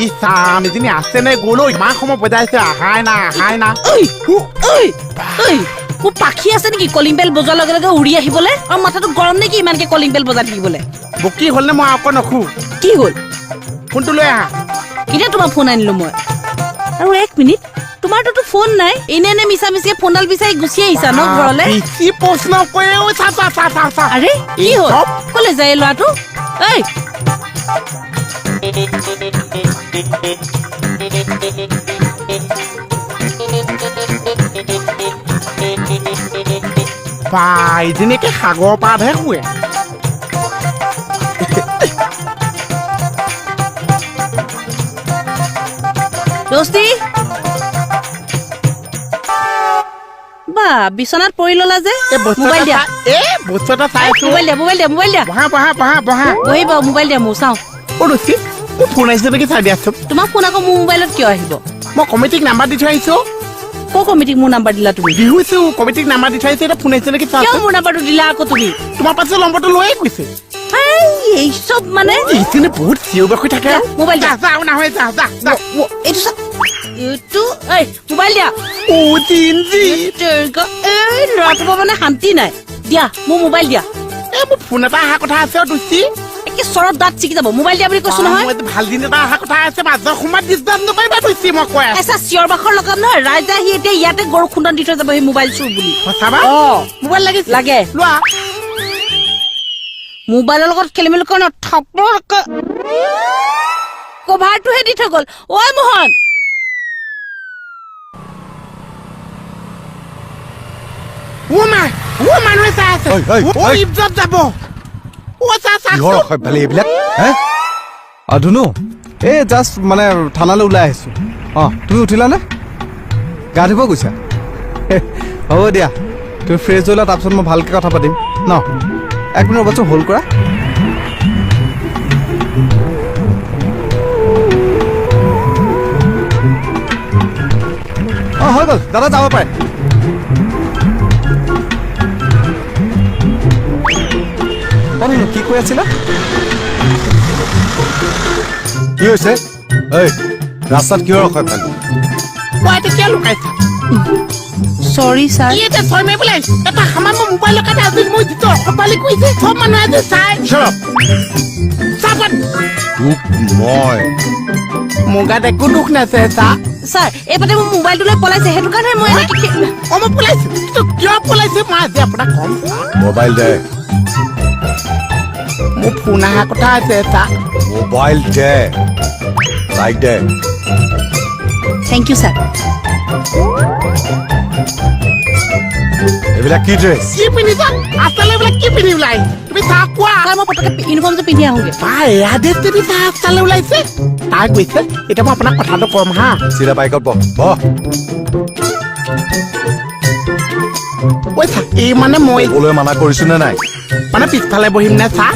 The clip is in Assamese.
ইছাম এজনী আছে নে গ'ল ইমান সময় বজাইছে আহাই না মোৰ পাখি আছে নেকি কলিং বেল বজাৰ লগে লগে উৰি আহিবলৈ আৰু মাথাটো গৰম নেকি ইমানকে কলিং বেল বজাই থাকিবলৈ বকি হ'ল নে মই আকৌ নখো কি হ'ল ফোনটো লৈ আহা কেতিয়া তোমাৰ ফোন আনিলো মই আৰু 1 মিনিট তোমাৰতো ফোন নাই এনে মিছা মিছিয়ে ফোনডাল বিচাৰি গুচি আহিছা ন ঘৰলৈ বেছি প্ৰশ্ন কৰে ঐ চা আৰে কি হ'ল কলে যায় ল'ৰাটো ঐ এজনীকে সাগৰ পাৰহে শুৱে দোস্তি বা বিছনাত পৰি ললা যে মোবাইল দিয়া বস্তু এটা চাই আছো মোবাইল দিয়া বহা বহিব মোবাইল দিয়া মোৰ চাওঁ ৰুচি মোৰ ফোন আহিছে নেকি চাই দিয়াচোন তোমাৰ ফোন আকৌ মোৰ মোবাইলত কিয় আহিব মই কমিটিক নাম্বাৰ দি থৈ আহিছো ক' কমিটিক মোৰ নাম্বাৰ দিলা তুমি বিহুছো কমিটিক নাম্বাৰ দি থৈ আহিছে এটা ফোন আহিছে নেকি চাই কিয় মোৰ নাম্বাৰটো দিলা আকৌ তুমি তোমাৰ পাছে নম্বৰটো লৈয়ে গৈছে এই চব মানে এইখিনি বহুত চিঞৰ বাখৰি থাকে মোবাইল দিয়া যাওঁ নহয় যা এইটো চা এইটো এই মোবাইল দিয়া জিনজি এই ল'ৰাটোৰ পৰা মানে শান্তি নাই দিয়া মোৰ মোবাইল দিয়া মোৰ ফোন এটা অহা কথা আছে দুচি একে চৰত দাঁত ছিগি যাব মোবাইল দিয়া বুলি কৈছো নহয় ভাল দিন এটা অহা কথা আছে মাজৰ সময়ত ডিষ্টাৰ্ব নকৰিবা দুচি মই কৈ আছো এচা চিঞৰ বাখৰ লগাম নহয় ৰাইজে আহি এতিয়া ইয়াতে গৰু খুন্দন দি থৈ যাব সেই মোবাইল চুৰ বুলি সঁচাবা মোবাইল লাগিছে লাগে লোৱা মোবাইলৰ লগত খেলি মেলি কৰা কভাৰটোহে দি থৈ গ'ল ঐ মোহন মানুহে চাই আছে ইজ্জত যাব ধুনু এই জাষ্ট মানে থানালৈ ওলাই আহিছো তুমি উঠিলানে গা ধুব গৈছা হ'ব দিয়া তুমি ফ্ৰেছ হৈ লোৱা তাৰপিছত মই ভালকৈ কথা পাতিম ন 1 মিনিট ৰ'বাচোন হোল্ড কৰা হৈ গ'ল দাদা যাব পাৰে কি কৈ আছিলা কি হৈছে ৰাস্তাত কিয় ৰখাই পালি কিয় লুকাইছা সৰি ছাৰ এটা ছয় মাৰি পেলাই এটা সামান্য মোবাইলৰ কাৰণে আজি মই যিটো অসভালি কৰিছে চব মানুহে আজি চাই মই মোৰ গাত একো দুখ নাছে ছাৰ এইপাতে মোৰ মোবাইলটো লৈ পলাইছে সেইটো কাৰণে মই মই পলাইছো কিয় পলাইছে মই আজি আপোনাক কম মোবাইল দে মোৰ ফোন অহা কথা আছে মোবাইল দে লাইক দে থেংক ইউ ছাৰ এইবিলাক কি ড্ৰেছ কি পিন্ধিছা আচলতে এইবিলাক কি পিন্ধি ওলাই তুমি চাহ কোৱা মই পটকে ইউনিফৰ্মটো পিন্ধি আহোগে এয়া ড্ৰেছ পিন্ধি চাহ আচলতে ওলাইছে তাই কৈছে এতিয়া মই আপোনাক কথাটো কম হা চিধা বাইকত বহ এই মানে মই ক'লৈ মানা কৰিছো নে নাই মানে পিছফালে বহিম নে চাহ